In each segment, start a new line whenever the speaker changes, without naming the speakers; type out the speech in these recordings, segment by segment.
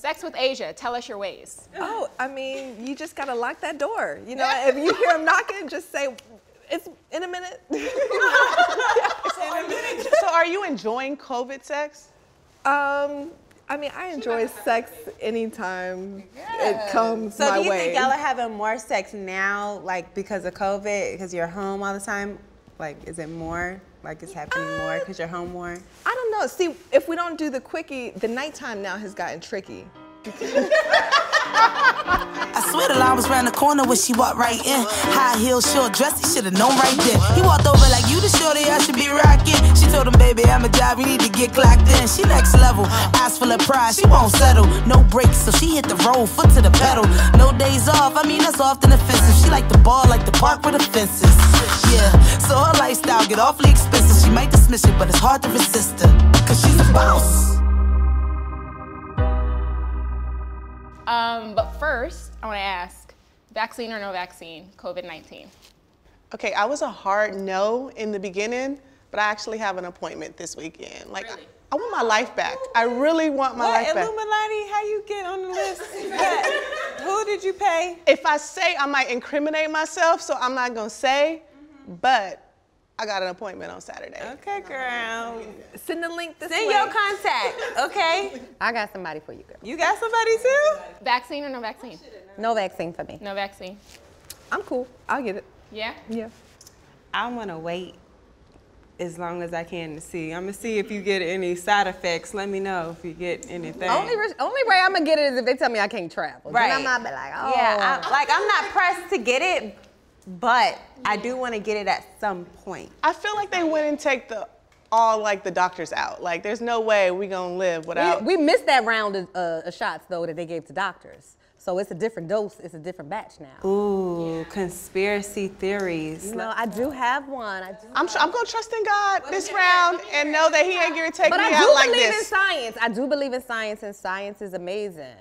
Sex with Aja, tell us your ways.
Oh, I mean, you just gotta lock that door. You know, if you hear him knocking, just say, it's in a minute.
So are you enjoying COVID sex?
I mean, I enjoy sex anytime it comes my way.
So do you think y'all are having more sex now, like because of COVID, because you're home all the time? Like, is it more? Like it's happening more because you're home more?
I don't know. See, if we don't do the quickie, the nighttime now has gotten tricky.
I swear the line was round the corner when she walked right in. High heels, short dress, he should have known right then. He walked over like, you the shorty I should be rocking. She told him, baby, I'm a job, we need to get clocked in. She next level, eyes full of pride, she won't settle. No brakes, so she hit the road, foot to the pedal. No days off, I mean that's often offensive. She like the ball, like the park with the fences. Yeah, so her lifestyle get awfully expensive. She might dismiss it, but it's hard to resist her, cause she's a boss.
But first, I want to ask, vaccine or no vaccine, COVID-19?
Okay, I was a hard no in the beginning, but I actually have an appointment this weekend. Like, really? I want my life back. I really want my life back.
Illuminati, how you get on the list? Who did you pay?
If I say, I might incriminate myself, so I'm not gonna say, but I got an appointment on Saturday.
Okay, girl.
Send the link this way.
Send your contact, okay?
I got somebody for you, girl.
You got somebody too?
Vaccine or no vaccine?
No vaccine for me.
No vaccine.
I'm cool. I'll get it.
Yeah?
Yeah.
I'm gonna wait as long as I can to see. I'm gonna see if you get any side effects. Let me know if you get anything.
Only way I'm gonna get it is if they tell me I can't travel.
Right.
Then I'm not like, oh.
Yeah, I'm not pressed to get it, but I do want to get it at some point.
I feel like they went and take all the doctors out. Like, there's no way we gonna live without.
We missed that round of shots though that they gave to doctors. So it's a different dose, it's a different batch now.
Ooh, yeah. Conspiracy theories.
No, I do have one.
I'm gonna trust in God this round and know that He ain't gonna take me out like this.
But I do believe in science. I do believe in science, and science is amazing.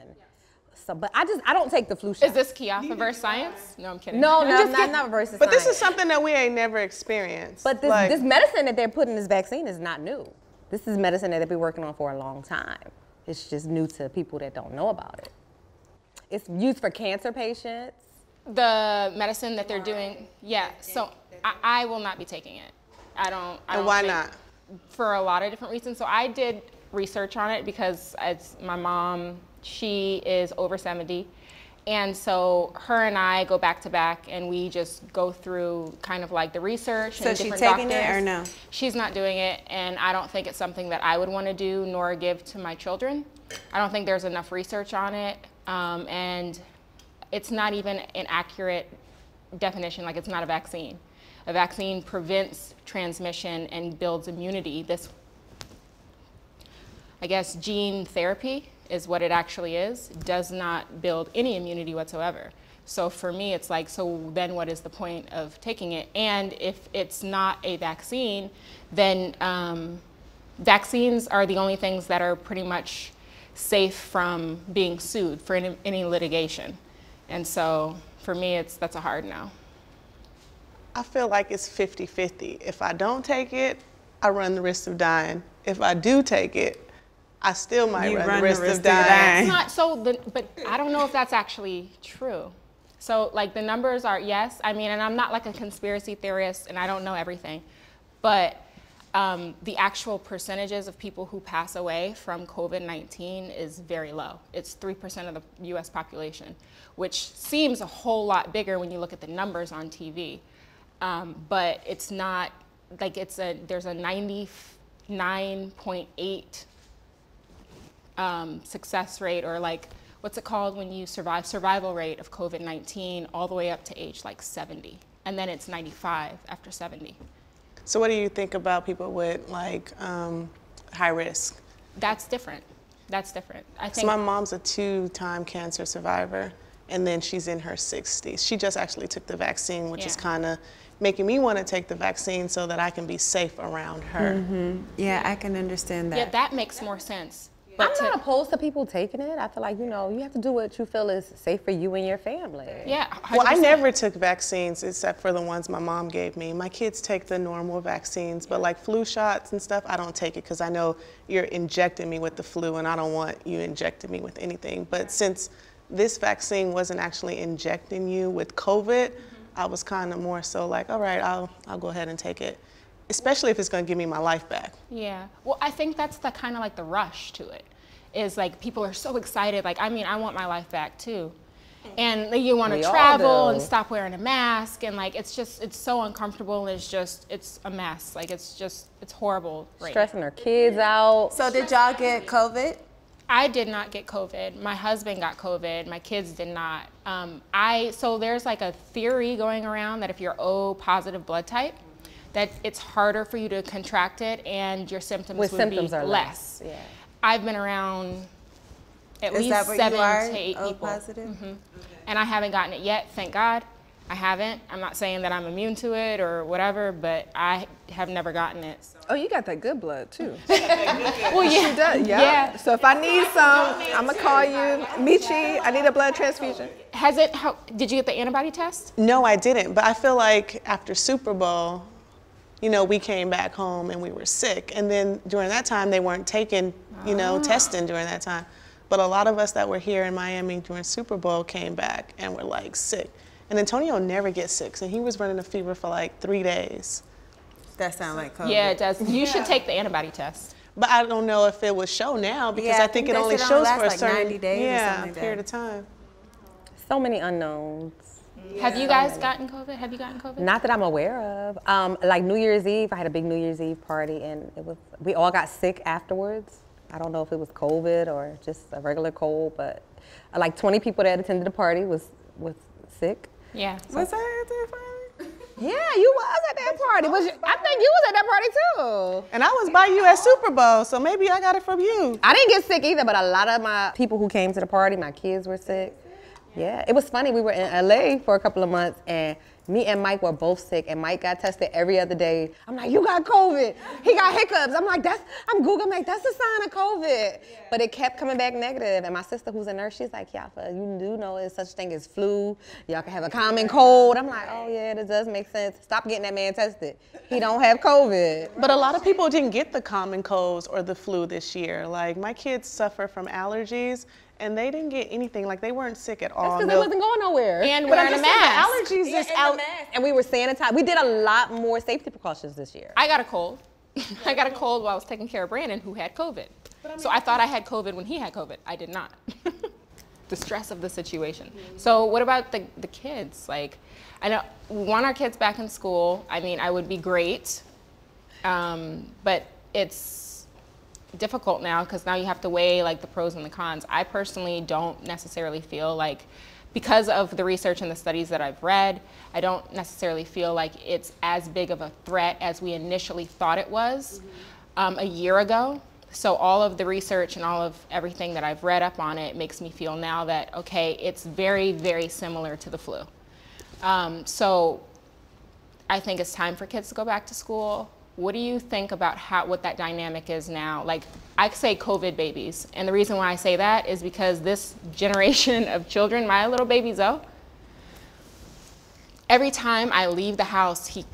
So, but I don't take the flu shot.
Is this Kijafa versus science? No, I'm kidding.
No, not versus
but
science.
This is something that we ain't never experienced.
But this medicine that they're putting in this vaccine is not new. This is medicine that they've been working on for a long time. It's just new to people that don't know about it. It's used for cancer patients.
The medicine that they're doing, yeah. So I will not be taking it. I don't.
And why not?
For a lot of different reasons. So I did research on it because my mom, she is over 70. And so her and I go back to back and we just go through kind of like the research and different doctors. So she's taking it or no? She's not doing it, and I don't think it's something that I would want to do nor give to my children. I don't think there's enough research on it, and it's not even an accurate definition, like it's not a vaccine. A vaccine prevents transmission and builds immunity. This, I guess, gene therapy is what it actually is, does not build any immunity whatsoever. So for me, it's like, so then what is the point of taking it? And if it's not a vaccine, then vaccines are the only things that are pretty much safe from being sued for any litigation. And so for me, that's a hard no.
I feel like it's 50-50. If I don't take it, I run the risk of dying. If I do take it, I still might run the risk of dying.
It's not so, but I don't know if that's actually true. So like the numbers are, yes, I mean, and I'm not like a conspiracy theorist and I don't know everything, but the actual percentages of people who pass away from COVID-19 is very low. It's 3% of the US population, which seems a whole lot bigger when you look at the numbers on TV. But it's not, like there's a 99.8 success rate, or like, what's it called when you survival rate of COVID-19 all the way up to age like 70. And then it's 95 after 70.
So what do you think about people with like high risk?
That's different. That's different. I think.
So my mom's a 2-time cancer survivor, and then she's in her 60s. She just actually took the vaccine, which is kind of making me want to take the vaccine so that I can be safe around her.
Mm-hmm. Yeah, I can understand that.
Yeah, that makes more sense.
I'm not opposed to people taking it. I feel like, you know, you have to do what you feel is safe for you and your family.
Yeah, 100%.
Well, I never took vaccines except for the ones my mom gave me. My kids take the normal vaccines, but like flu shots and stuff, I don't take it because I know you're injecting me with the flu and I don't want you injecting me with anything. But since this vaccine wasn't actually injecting you with COVID, I was kind of more so like, all right, I'll go ahead and take it, especially if it's going to give me my life back.
Yeah. Well, I think that's the kind of like the rush to it. Is like people are so excited. Like, I mean, I want my life back too. And like, you want to travel and stop wearing a mask. And like, it's so uncomfortable. And it's a mess. Like, it's horrible. Right
Stressing their kids out.
So did y'all get COVID?
I did not get COVID. My husband got COVID. My kids did not. So there's like a theory going around that if you're O positive blood type, that it's harder for you to contract it and your symptoms would be less. Yeah. I've been around at least 7 to 8 people.
Positive?
Okay. And I haven't gotten it yet, thank God. I haven't. I'm not saying that I'm immune to it or whatever, but I have never gotten it. So.
Oh, you got that good blood too.
Well, yeah.
She does, yeah. So if I need some, I'm gonna call you. Michi, I need a blood transfusion.
Did you get the antibody test?
No, I didn't, but I feel like after Super Bowl, you know, we came back home and we were sick. And then during that time, they weren't taking, you know, testing during that time. But a lot of us that were here in Miami during Super Bowl came back and were like sick. And Antonio never gets sick, so he was running a fever for like 3 days.
That sounds like COVID.
Yeah, it does. You should take the antibody test.
But I don't know if it will show now because I think it only shows for a certain 90 days or something like period of time.
So many unknowns.
Yeah. Have you guys gotten COVID? Have you gotten COVID?
Not that I'm aware of. Like New Year's Eve, I had a big New Year's Eve party, and we all got sick afterwards. I don't know if it was COVID or just a regular cold, but like 20 people that attended the party was sick.
Yeah.
Was I at that party?
Yeah, you was at that party. I think you was at that party too.
And I was by you at Super Bowl, so maybe I got it from you.
I didn't get sick either, but a lot of my people who came to the party, my kids were sick. Yeah, it was funny. We were in LA for a couple of months, and me and Mike were both sick, and Mike got tested every other day. I'm like, you got COVID. He got hiccups. I'm like, I'm Googling, like, that's a sign of COVID. Yeah. But it kept coming back negative. And my sister, who's a nurse, she's like, Kijafa, you do know there's such thing as flu. Y'all can have a common cold. I'm like, oh yeah, that does make sense. Stop getting that man tested. He don't have COVID.
But a lot of people didn't get the common colds or the flu this year. Like, my kids suffer from allergies, and they didn't get anything. Like, they weren't sick at all.
That's because they wasn't going nowhere.
And wearing a mask.
Allergies just out.
And we were sanitized. We did a lot more safety precautions this year.
I got a cold. I got a cold while I was taking care of Brandon, who had COVID. So I thought I had COVID when he had COVID. I did not. The stress of the situation. So what about the kids? Like, I know we want our kids back in school. I mean, I would be great, but it's difficult now because now you have to weigh like the pros and the cons. I personally don't necessarily feel like, because of the research and the studies that I've read, I don't necessarily feel like it's as big of a threat as we initially thought it was a year ago. So all of the research and all of everything that I've read up on it makes me feel now that, okay, it's very, very similar to the flu. So I think it's time for kids to go back to school. What do you think about what that dynamic is now? Like, I say COVID babies, and the reason why I say that is because this generation of children, my little baby Zoe, every time I leave the house, he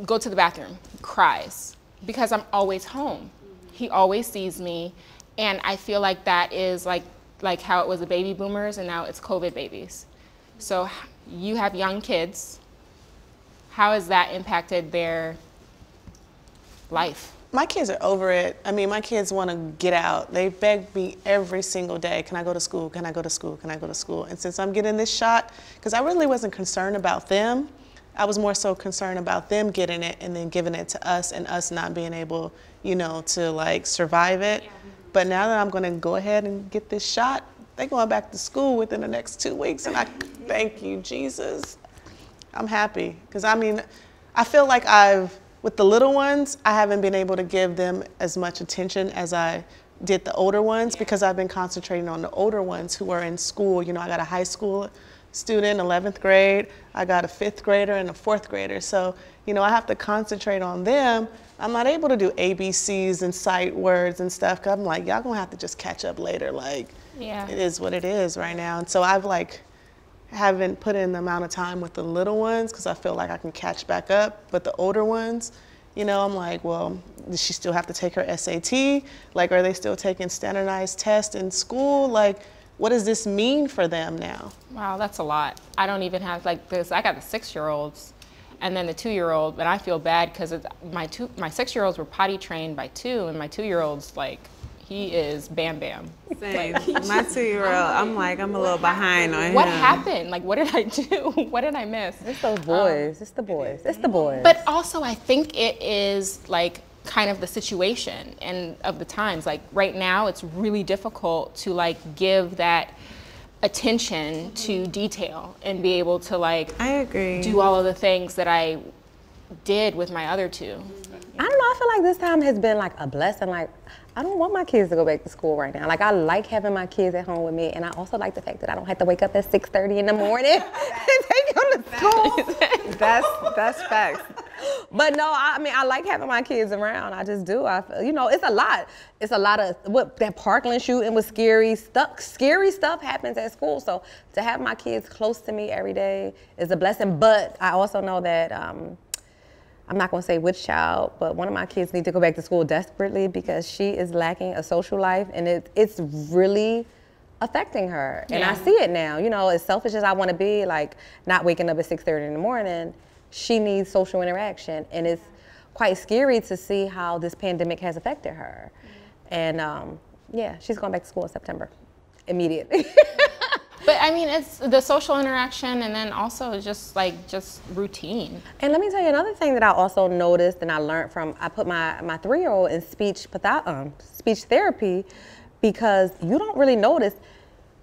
go to the bathroom, cries because I'm always home. He always sees me, and I feel like that is like how it was the baby boomers, and now it's COVID babies. So you have young kids. How has that impacted their life?
My kids are over it. I mean, my kids want to get out. They beg me every single day, can I go to school? Can I go to school? Can I go to school? And since I'm getting this shot, because I really wasn't concerned about them, I was more so concerned about them getting it and then giving it to us and us not being able, you know, to like survive it. Yeah. But now that I'm going to go ahead and get this shot, they're going back to school within the next 2 weeks. And I thank you, Jesus. I'm happy. Because I mean, I feel like with the little ones, I haven't been able to give them as much attention as I did the older ones because I've been concentrating on the older ones who are in school. You know, I got a high school student, 11th grade. I got a 5th grader and a 4th grader. So, you know, I have to concentrate on them. I'm not able to do ABCs and sight words and stuff, because I'm like, y'all gonna have to just catch up later. Like, it is what it is right now. And so I've like, haven't put in the amount of time with the little ones because I feel like I can catch back up. But the older ones, you know, I'm like, well, does she still have to take her SAT? Like, are they still taking standardized tests in school? Like, what does this mean for them now?
Wow, that's a lot. I don't even have like this. I got the 6-year-olds and then the 2-year-old, but I feel bad because my 6-year-olds were potty trained by 2, and my 2-year-old's like, he is bam bam.
Same. My 2-year-old, I'm like, I'm a little behind on him.
What happened? Like, what did I do? What did I miss?
It's those boys. It's the boys. It's the boys.
But also, I think it is like kind of the situation and of the times. Like right now, it's really difficult to like give that attention to detail and be able to like
I agree.
do all of the things that I did with my other 2.
I don't know, I feel like this time has been like a blessing. Like, I don't want my kids to go back to school right now. Like, I like having my kids at home with me, and I also like the fact that I don't have to wake up at 6:30 in the morning and take them to school.
That's facts.
But no, I mean, I like having my kids around. I just do. You know, it's a lot. It's a lot of what that Parkland shooting was scary stuff. Scary stuff happens at school. So to have my kids close to me every day is a blessing. But I also know that I'm not going to say which child, but one of my kids needs to go back to school desperately because she is lacking a social life, and it's really affecting her. And I see it now. You know, as selfish as I want to be, like not waking up at 6:30 in the morning, she needs social interaction, and it's quite scary to see how this pandemic has affected her. And yeah, she's going back to school in September, immediately.
But I mean, it's the social interaction, and then also just routine.
And let me tell you another thing that I also noticed and I learned from, I put my 3-year-old in speech therapy, because you don't really notice,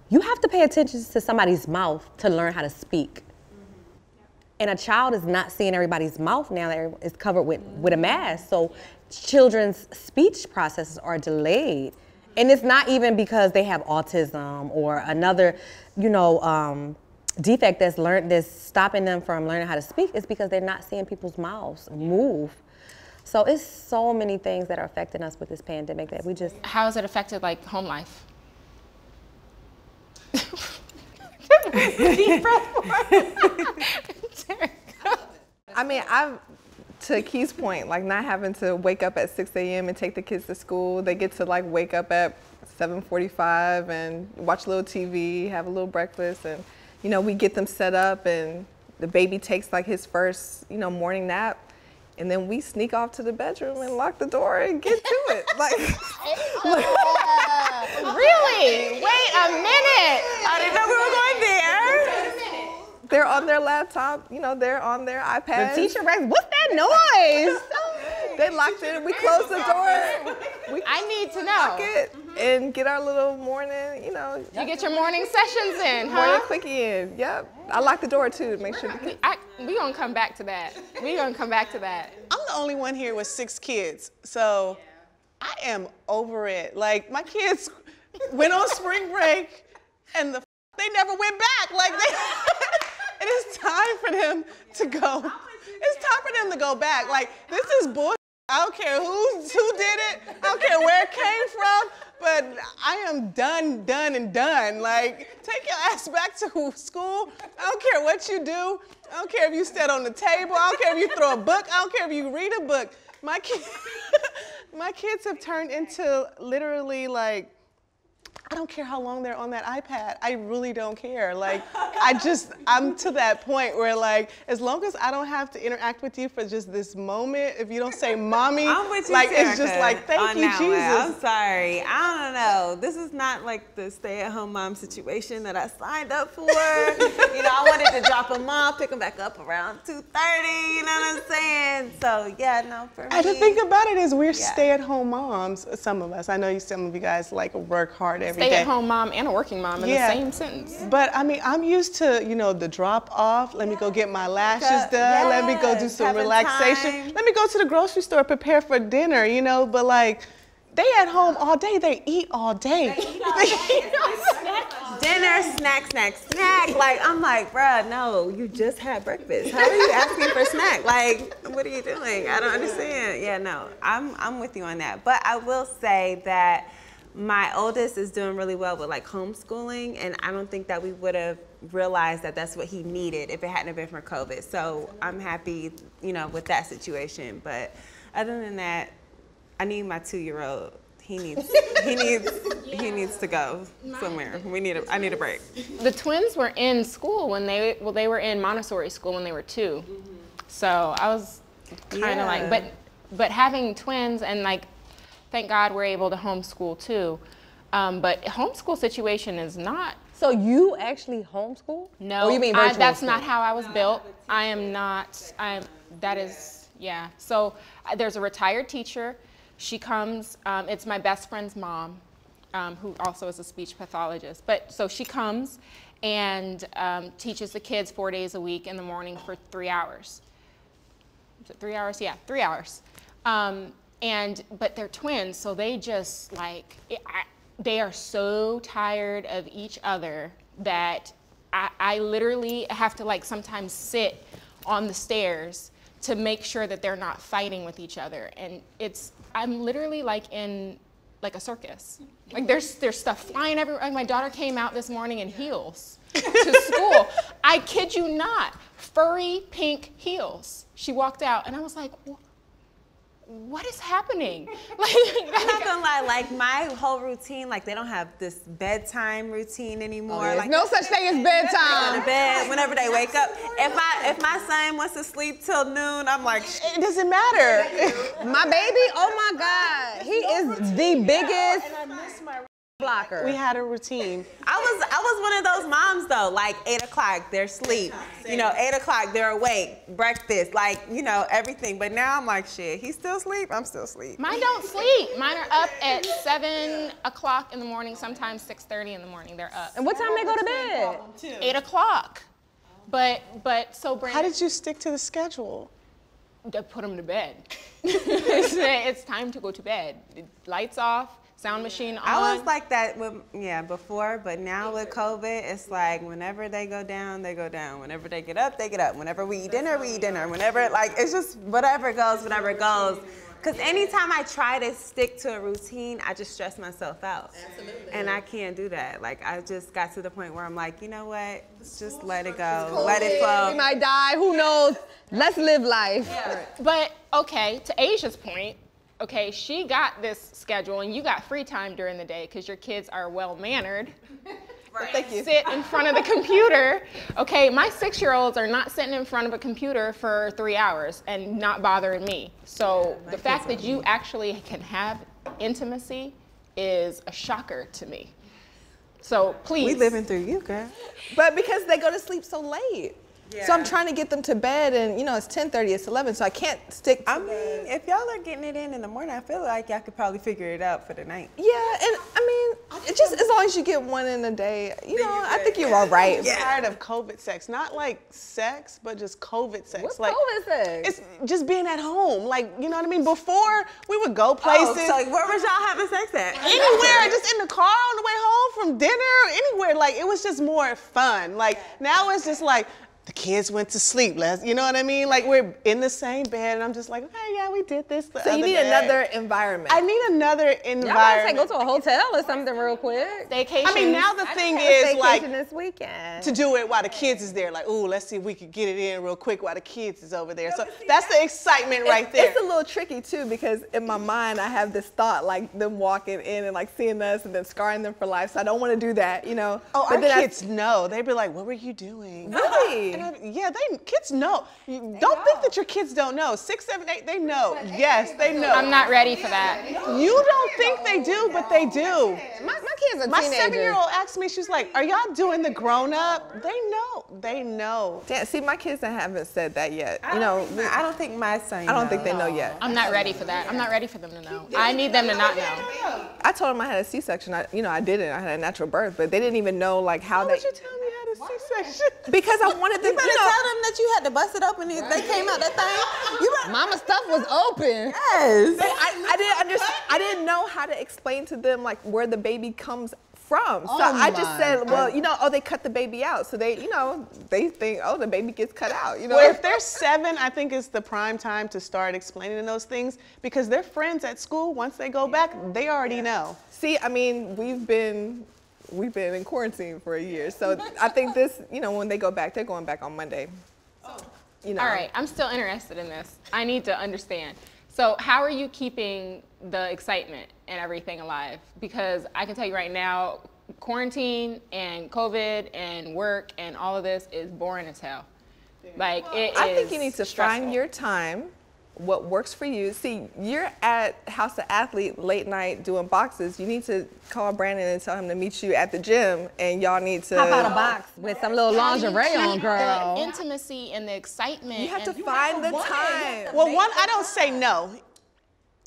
you have to pay attention to somebody's mouth to learn how to speak. And a child is not seeing everybody's mouth now that it's covered with a mask. So children's speech processes are delayed. And it's not even because they have autism or another, you know, defect that's stopping them from learning how to speak. It's because they're not seeing people's mouths move. So it's so many things that are affecting us with this pandemic that we just...
How has it affected like home life?
I mean, to Key's point, like not having to wake up at 6 a.m. and take the kids to school. They get to like wake up at 7:45 and watch a little TV, have a little breakfast, and you know, we get them set up, and the baby takes like his first, you know, morning nap, and then we sneak off to the bedroom and lock the door and get to it. Like,
really? Wait a minute.
I didn't know we were going there. They're on their laptop, you know, they're on their iPads.
The teacher writes, what's that noise?
They locked it, we closed the door.
I need to know.
Lock it and get our little morning, you know.
You get your morning sessions in, huh?
Morning quickie in, yep. I lock the door too to make sure.
We gonna come back to that. We gonna come back to that.
I'm the only one here with 6 kids, so I am over it. Like, my kids went on spring break and they never went back. Like, it is time for them to go. It's time for them to go back. Like, this is bullshit. I don't care who did it. I don't care where it came from, but I am done. Like, take your ass back to school. I don't care what you do. I don't care if you stand on the table. I don't care if you throw a book. I don't care if you read a book. My kids have turned into literally like, I don't care how long they're on that iPad. I really don't care. Like, I'm to that point where like, as long as I don't have to interact with you for just this moment, if you don't say mommy,
I'm with you,
like,
Terricka,
it's just like, thank you, Jesus.
I'm sorry. I don't know. This is not like the stay-at-home mom situation that I signed up for. You know, I wanted to drop them off, pick them back up around 2:30, you know what I'm saying? So yeah, no, for me.
And the thing about it is we're stay-at-home moms, some of us. I know some of you guys like work hard every day.
Stay-at-home mom and a working mom in the same sentence.
But I mean, I'm used to, you know, the drop off. Let me go get my lashes done. Let me go do some relaxation.
Time.
Let me go to the grocery store, prepare for dinner, you know. But like, they at home all day. They eat all day.
Dinner, snack. Like, I'm like, bruh, no, you just had breakfast. How are you asking for snack? Like, what are you doing? I don't understand. Yeah, no, I'm with you on that. But I will say that my oldest is doing really well with like homeschooling, and I don't think that we would have realized that that's what he needed if it hadn't been for COVID. So I'm happy, you know, with that situation. But other than that, I need my 2-year-old. He needs to go somewhere. I need a break.
The twins were in school when they were in Montessori school when they were 2. So I was kind of like, but having twins and like, thank God we're able to homeschool too. But homeschool situation is not.
So you actually homeschool?
No,
or you mean virtual
that's
school?
not how I was built. I am not. Yeah. So there's a retired teacher. She comes, it's my best friend's mom, who also is a speech pathologist. But so she comes and teaches the kids 4 days a week in the morning for 3 hours. Is it 3 hours? Yeah, 3 hours. But they're twins, so they just like, they are so tired of each other that I literally have to like sometimes sit on the stairs to make sure that they're not fighting with each other. And I'm literally like in like a circus. Like there's stuff flying everywhere. Like my daughter came out this morning in heels to school. I kid you not, furry pink heels. She walked out and I was like, what is happening?
I'm not gonna lie, like my whole routine, like they don't have this bedtime routine anymore.
Oh, yeah.
Like
no such thing as bedtime.
Go to bed whenever they wake up. If my son wants to sleep till noon, I'm like,
It doesn't matter.
My baby, oh my God, he is the biggest blocker.
We had a routine.
I was one of those moms though, like 8 o'clock, they're asleep. You know, 8 o'clock, they're awake, breakfast, like, you know, everything. But now I'm like, shit, he's still asleep, I'm still asleep.
Mine don't sleep. Mine are up at 7 o'clock in the morning, sometimes 6:30 in the morning, they're up.
And what time they go to bed?
8 o'clock. But so Brandon.
How did you stick to the schedule?
To put them to bed. It's time to go to bed. Lights off. Sound machine on.
I was like that before, but now with COVID, it's like whenever they go down, they go down. Whenever they get up, they get up. Whenever we eat dinner, we eat dinner. Whenever, like, it's just whatever goes. Because anytime I try to stick to a routine, I just stress myself out. Absolutely. And I can't do that. Like, I just got to the point where I'm like, you know what? Just let it go. Let it flow.
We might die, who knows? Let's live life.
Yeah. But, okay, to Asia's point, okay, she got this schedule and you got free time during the day because your kids are well-mannered.
Right.
Thank you. Sit in front of the computer. Okay, my 6-year-olds are not sitting in front of a computer for 3 hours and not bothering me. So the fact that you actually can have intimacy is a shocker to me. So please.
We living through you, girl.
But because they go to sleep so late.
Yeah.
So I'm trying to get them to bed, and you know it's 10:30, it's 11, so I can't stick to
if y'all are getting it in the morning, I feel like y'all could probably figure it out for the night.
Yeah, and I mean, it just as long as you get one in a day, you know, I think you're all right.
I'm tired of COVID sex. Not like sex, but just COVID sex.
What's
like,
COVID sex?
It's just being at home. Like, you know what I mean? Before, we would go places.
Oh, so where was y'all having sex at?
Anywhere, just in the car on the way home from dinner, anywhere. Like, it was just more fun. Like, now it's just like, the kids went to sleep. You know what I mean? Like, we're in the same bed, and I'm just like, okay, yeah, we did this the
So you
other
need
day.
another environment.
I need another environment.
Y'all gotta say, go to a hotel or something real quick.
Staycation.
I mean, now the thing is, like,
this weekend.
to do it while the kids is there. Like, ooh, let's see if we can get it in real quick while the kids is over there. So that's the excitement right there.
It's a little tricky, too, because in my mind, I have this thought, like them walking in and like seeing us and then scarring them for life. So I don't want to do that, you know.
Oh,
but
our kids know. They'd be like, what were you doing?
Really?
Yeah, kids know. Don't think that your kids don't know. 6, 7, 8, they know. Yes, they know.
I'm not ready for that.
You don't think they do, but they do.
My kids are
My
teenagers.
7-year-old asked me, she's like, are y'all doing the grown up? They know. They know.
Yeah, see, my kids haven't said that yet. You know,
I don't think my son
I don't think they know yet.
I'm not ready for that. I'm not ready for them to know. I need them to not know.
I told them I had a C-section. I didn't. I had a natural birth, but they didn't even know like how
Why
they.
would you tell me you had a C-section?
Because I wanted them.
You better tell them that you had to bust it open if they came out that thing. You better.
Mama stuff was open.
Yes.
I didn't understand. I didn't know how to explain to them like where the baby comes from. So I just said, well, you know, oh, they cut the baby out. So they, you know, they think, oh, the baby gets cut out, you know?
Well, if they're 7, I think it's the prime time to start explaining those things because their friends at school, once they go back, they already know.
See, I mean, we've been in quarantine for a year. So I think this, you know, when they go back, they're going back on Monday. You know.
All right, I'm still interested in this. I need to understand. So how are you keeping the excitement and everything alive? Because I can tell you right now, quarantine and COVID and work and all of this is boring as hell. Like,
I think you need to find your time, what works for you. See, you're at House of Athlete late night doing boxes. You need to call Brandon and tell him to meet you at the gym, and y'all need to
hop out a box with some little lingerie on, girl.
The intimacy and the excitement.
You have to find the time.
Well, one, I don't say no.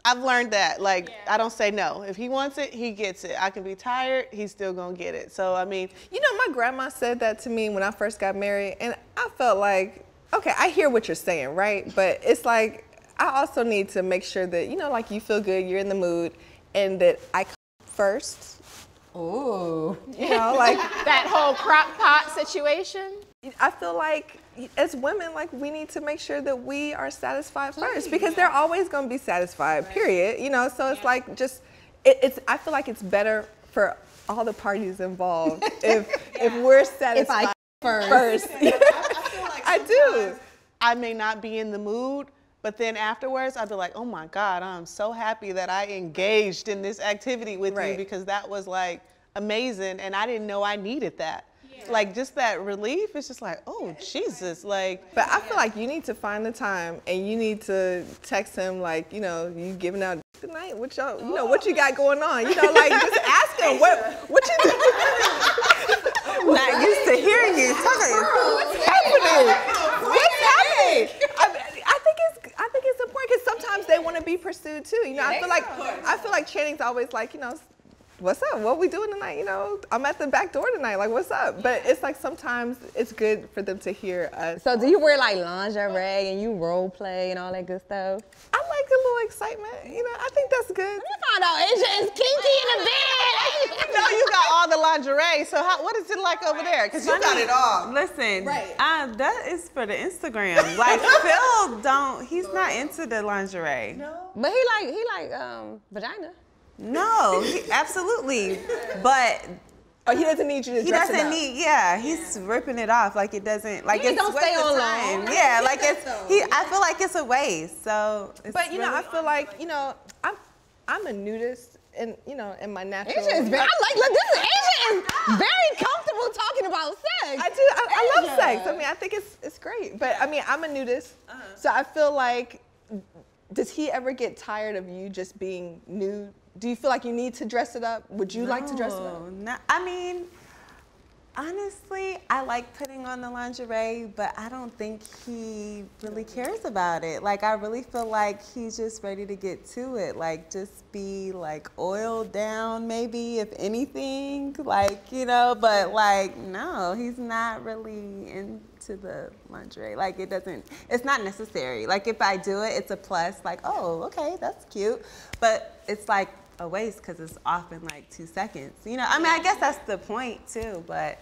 I've learned that. Like, I don't say no. If he wants it, he gets it. I can be tired, he's still gonna get it. So, I mean.
You know, my grandma said that to me when I first got married, and I felt like, okay, I hear what you're saying, right? But it's like, I also need to make sure that, you know, like you feel good, you're in the mood, and that I come first.
Ooh.
You know, like.
That whole crock pot situation.
I feel like as women, like we need to make sure that we are satisfied first because they're always going to be satisfied, period. You know, so it's like just, I feel like it's better for all the parties involved if we're satisfied
if I
first. I do.
I may not be in the mood, but then afterwards I'd be like, oh my God, I'm so happy that I engaged in this activity with you because that was like amazing and I didn't know I needed that. Like just that relief, it's just like, oh Jesus, like.
But I feel like you need to find the time and you need to text him like, you know, you giving out tonight, what y'all, you know, what you got going on? You know, like just ask him what you do.
Not used to hearing you talking.
What's happening? What's happening? I think it's important because sometimes they want to be pursued too. You know, I feel like Channing's always like, you know, what's up? What we doing tonight? You know, I'm at the back door tonight. Like, what's up? But it's like sometimes it's good for them to hear us.
So do you wear like lingerie and you role play and all that good stuff?
I like a little excitement. You know, I think that's good.
You found out Asia is kinky in the bed.
You know you got all the lingerie, so what is it like over there? Because you got it all.
Listen, that is for the Instagram. Like Phil he's not into the lingerie.
No. But he like vagina.
No, absolutely. But
he doesn't need you to dress it up.
He's ripping it off like it doesn't, like
it don't stay on long.
Yeah, like I feel like it's a waste. So
but you know, I feel like, you know, I'm a nudist and, you know, in my natural.
Asia is very, Asia is very comfortable talking about sex.
I do. I love sex. I mean, I think it's great. But I mean, I'm a nudist, so I feel like, does he ever get tired of you just being nude? Do you feel like you need to dress it up? Would you like to dress it up?
No, I mean, honestly, I like putting on the lingerie, but I don't think he really cares about it. Like, I really feel like he's just ready to get to it. Like, just be like oiled down, maybe, if anything. Like, you know, but like, no, he's not really into the lingerie. Like, it's not necessary. Like, if I do it, it's a plus. Like, oh, okay, that's cute. But it's like a waste because it's off in like 2 seconds. You know, I mean, I guess that's the point too, but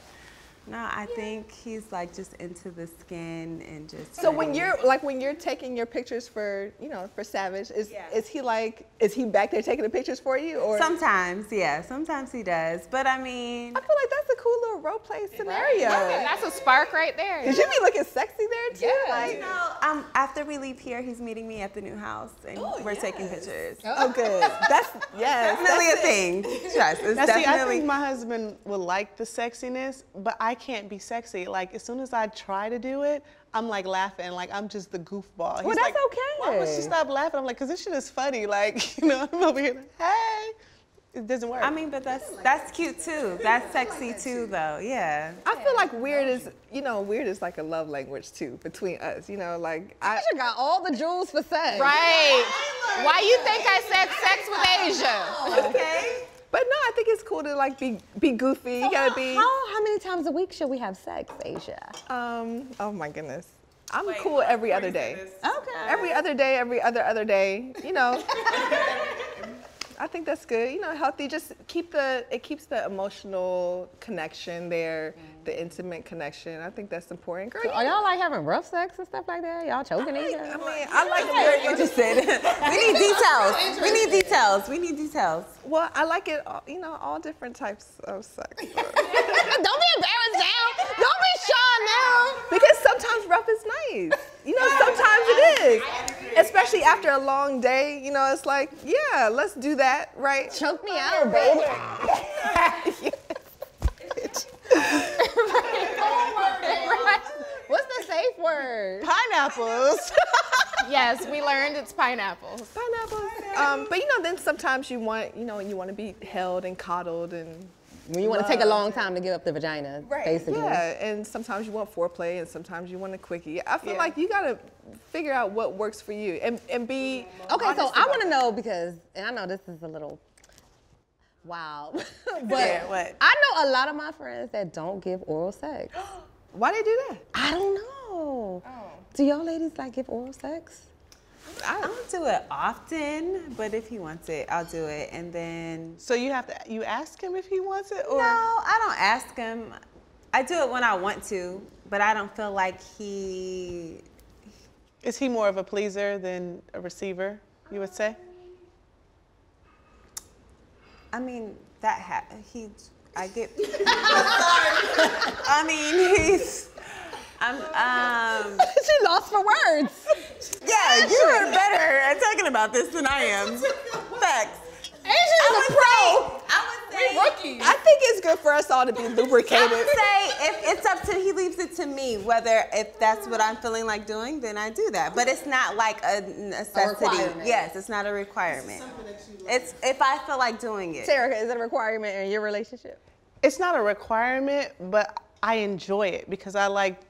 no, I think he's like just into the skin and just.
So when you're taking your pictures for, you know, for Savage, is he back there taking the pictures for you, or?
Sometimes, yeah, sometimes he does, but I mean.
I feel like that's a cool little role play scenario.
Right. That's a spark right there.
Cause you be looking sexy there too.
Yeah,
like,
you know, after we leave here, he's meeting me at the new house, and we're taking pictures.
Oh, good. That's
definitely a thing. Yes, it's definitely.
I think my husband would like the sexiness, but I can't be sexy. Like, as soon as I try to do it, I'm like laughing, like I'm just the goofball.
Well,
He's
that's
like,
okay.
Why would she stop laughing? I'm like, cause this shit is funny. Like, you know, I'm over here like, hey. It doesn't work.
I mean, but that's cute too. That's sexy too, though. Yeah.
I feel like weird is like a love language too between us. You know, like
Asia got all the jewels for sex.
Right. Why you think I said sex with Asia?
Okay. But no, I think it's cool to like be goofy. You gotta be.
How many times a week should we have sex, Asia?
Oh my goodness. I'm cool every other day.
Okay.
Every other day, every other day. You know. I think that's good. You know, healthy. Just it keeps the emotional connection there, the intimate connection. I think that's important. Girl,
Are y'all like having rough sex and stuff like that? Y'all choking each other?
I mean, I like it very
Interested. We need details. We need details. We need details.
Well, I like it, you know, all different types of sex.
Don't be embarrassed now. Don't be shy now.
Because sometimes rough is nice. You know, sometimes it is. Especially after a long day, you know, it's like, yeah, let's do that, right?
Choke me out, baby. What's the safe word?
Pineapples.
Yes, we learned it's pineapples.
Pineapples. But you know, then sometimes you want to be held and coddled and.
When you want to take a long time to give up the vagina, basically.
Yeah, and sometimes you want foreplay and sometimes you want a quickie. I feel like you gotta figure out what works for you and be
okay. So I want to know because, and I know this is a little wild, but
what?
I know a lot of my friends that don't give oral sex.
Why they do that?
I don't know. Do y'all ladies like give oral sex?
I don't do it often, but if he wants it, I'll do it. And then.
So you ask him if he wants it, or?
No, I don't ask him. I do it when I want to, but I don't feel like he.
Is he more of a pleaser than a receiver, you would say?
I mean, I get. I mean, he's.
She lost for words.
Yeah, you are better at talking about this than I am. Facts.
Asia's a pro.
I would say.
Rookies.
I think it's good for us all to be lubricated.
I would say if it's up to, he leaves it to me. If that's what I'm feeling like doing, then I do that. But it's not like a necessity. Yes, it's not a requirement. It's if I feel like doing it.
Terricka, is it a requirement in your relationship?
It's not a requirement, but I enjoy it because I like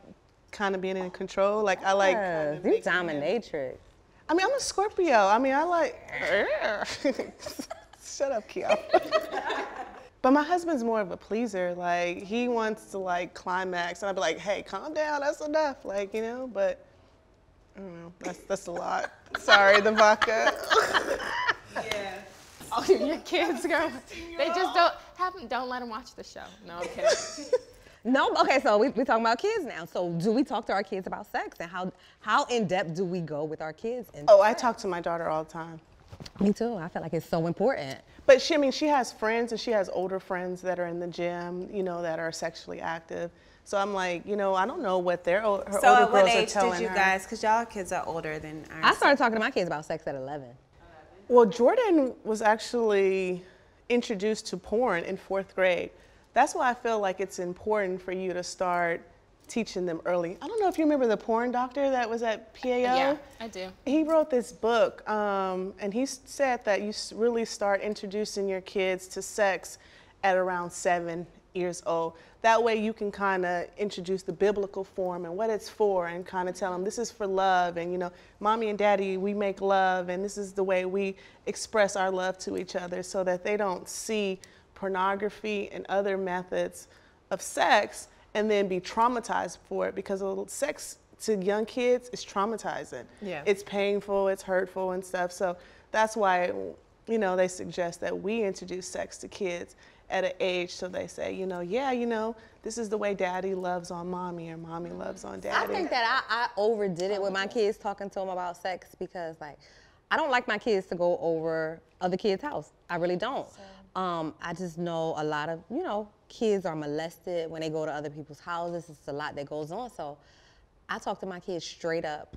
kind of being in control. Like I like.
You dominatrix.
I mean, I'm a Scorpio. I mean, I like. Shut up, Kijafa. But my husband's more of a pleaser. Like he wants to like climax, and I'd be like, "Hey, calm down. That's enough." Like you know, but I don't know. That's a lot. Sorry, the vodka.
Yeah.
Oh, your kids go. They just don't let them watch the show. No, I'm kidding.
No, okay, so we talking about kids now. So do we talk to our kids about sex and how in depth do we go with our kids?
I talk to my daughter all the time.
Me too. I feel like it's so important.
But she has friends, and she has older friends that are in the gym, you know, that are sexually active. So I'm like, you know, I don't know what her older girls are telling her.
So at what age did you guys? Because y'all kids are older than ours.
I started talking to my kids about sex at 11.
Well, Jordan was actually introduced to porn in 4th grade. That's why I feel like it's important for you to start teaching them early. I don't know if you remember the porn doctor that was at PAO.
Yeah, I do.
He wrote this book, and he said that you really start introducing your kids to sex at around 7 years old. That way you can kind of introduce the biblical form and what it's for, and kind of tell them this is for love, and you know, mommy and daddy, we make love, and this is the way we express our love to each other, so that they don't see pornography and other methods of sex and then be traumatized for it, because sex to young kids is traumatizing.
Yeah.
It's painful, it's hurtful and stuff. So that's why, you know, they suggest that we introduce sex to kids at an age so they say, you know, yeah, you know, this is the way daddy loves on mommy, or mommy loves on daddy.
I think that I overdid it with my kids, talking to them about sex, because like, I don't like my kids to go over other kids' house. I really don't. I just know a lot of, you know, kids are molested when they go to other people's houses. It's a lot that goes on. So I talk to my kids straight up.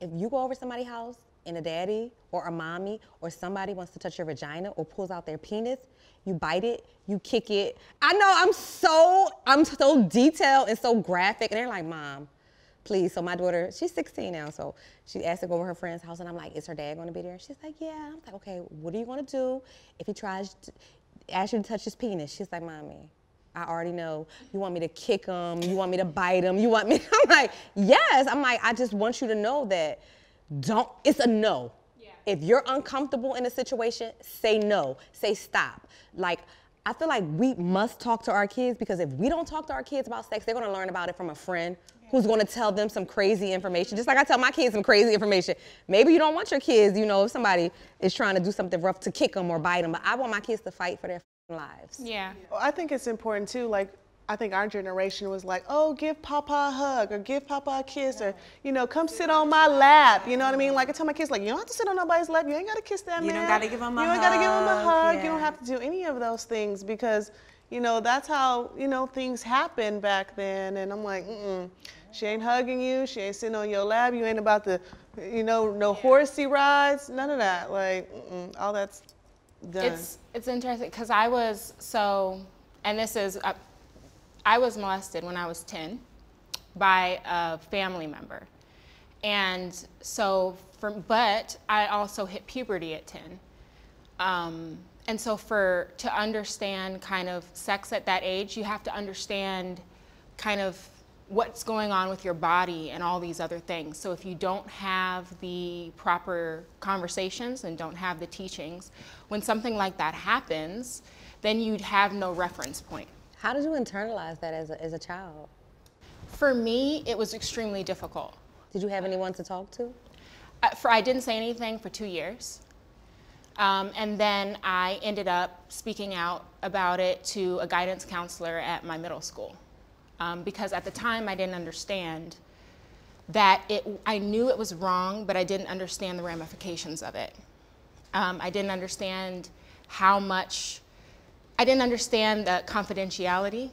If you go over somebody's house and a daddy or a mommy or somebody wants to touch your vagina or pulls out their penis, you bite it, you kick it. I know I'm so detailed and so graphic, and they're like, Mom, please. So my daughter, she's 16 now, so she asked to go over her friend's house, and I'm like, is her dad gonna be there? She's like, yeah. I'm like, okay, what are you gonna do if he tries to ask you to touch his penis? She's like, Mommy, I already know. You want me to kick him, you want me to bite him, you want me, I'm like, yes. I'm like, I just want you to know that it's a no. Yeah. If you're uncomfortable in a situation, say no, say stop. Like, I feel like we must talk to our kids, because if we don't talk to our kids about sex, they're gonna learn about it from a friend who's gonna tell them some crazy information. Just like I tell my kids some crazy information. Maybe you don't want your kids, you know, if somebody is trying to do something rough, to kick them or bite them, but I want my kids to fight for their lives.
Yeah.
Well, I think it's important too, like, I think our generation was like, oh, give Papa a hug, or give Papa a kiss, or, you know, come sit on my lap. You know what I mean? Like, I tell my kids, like, you don't have to sit on nobody's lap. You ain't got to kiss that man.
You don't got to give him a hug.
You ain't got to give him a hug.
Yeah.
You don't have to do any of those things, because, you know, that's how, you know, things happened back then. And I'm like, she ain't hugging you. She ain't sitting on your lap. You ain't about to, you know, no horsey rides, none of that. Like, all that's done.
It's interesting, because I was and this is, I was molested when I was 10 by a family member. And so, but I also hit puberty at 10. And so to understand kind of sex at that age, you have to understand kind of what's going on with your body and all these other things. So if you don't have the proper conversations and don't have the teachings, when something like that happens, then you'd have no reference point.
How did you internalize that as a child?
For me, it was extremely difficult.
Did you have anyone to talk to?
I didn't say anything for 2 years. And then I ended up speaking out about it to a guidance counselor at my middle school. Because at the time I didn't understand that I knew it was wrong, but I didn't understand the ramifications of it. I didn't understand I didn't understand the confidentiality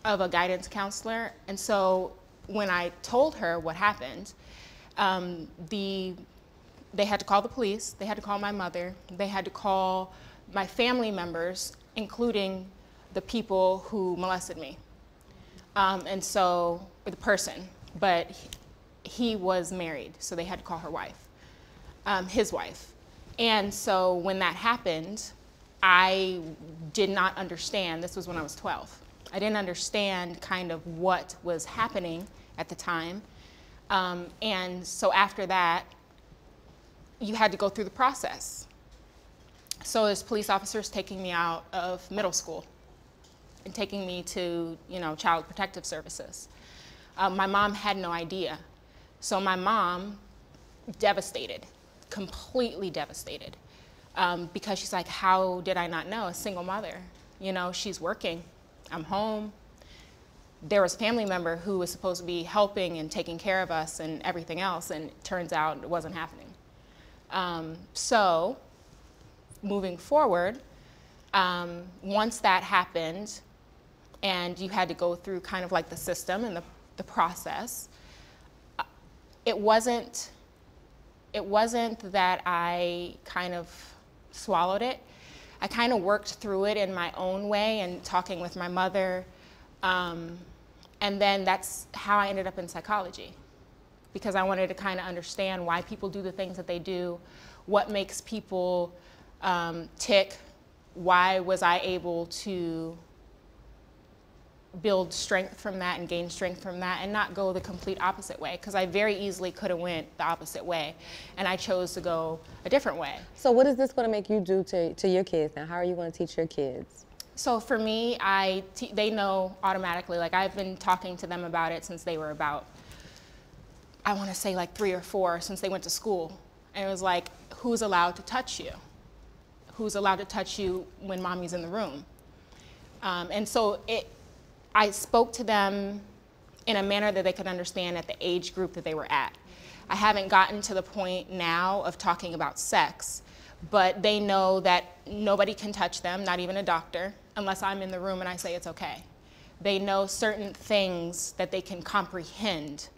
of a guidance counselor. And so when I told her what happened, they had to call the police, they had to call my mother, they had to call my family members, including the people who molested me. And so, the person, but he was married, so they had to call her wife, his wife. And so when that happened, I did not understand. This was when I was 12. I didn't understand kind of what was happening at the time. And so after that, you had to go through the process. So there's police officers taking me out of middle school and taking me to, you know, Child Protective Services. My mom had no idea. So my mom, devastated, completely devastated. Because she's like, how did I not know? A single mother, you know, she's working, I'm home. There was a family member who was supposed to be helping and taking care of us and everything else, and it turns out it wasn't happening. So moving forward, once that happened and you had to go through kind of like the system and the process, it wasn't that I kind of swallowed it. I kind of worked through it in my own way and talking with my mother. And then that's how I ended up in psychology, because I wanted to kind of understand why people do the things that they do, what makes people tick, why was I able to build strength from that and gain strength from that and not go the complete opposite way, because I very easily could have went the opposite way, and I chose to go a different way.
So what is this going to make you do to your kids now? How are you going to teach your kids?
So for me, they know automatically. Like, I've been talking to them about it since they were about, I want to say like 3 or 4, since they went to school. And it was like, who's allowed to touch you? Who's allowed to touch you when mommy's in the room? And so I spoke to them in a manner that they could understand at the age group that they were at. I haven't gotten to the point now of talking about sex, but they know that nobody can touch them, not even a doctor, unless I'm in the room and I say it's okay. They know certain things that they can comprehend,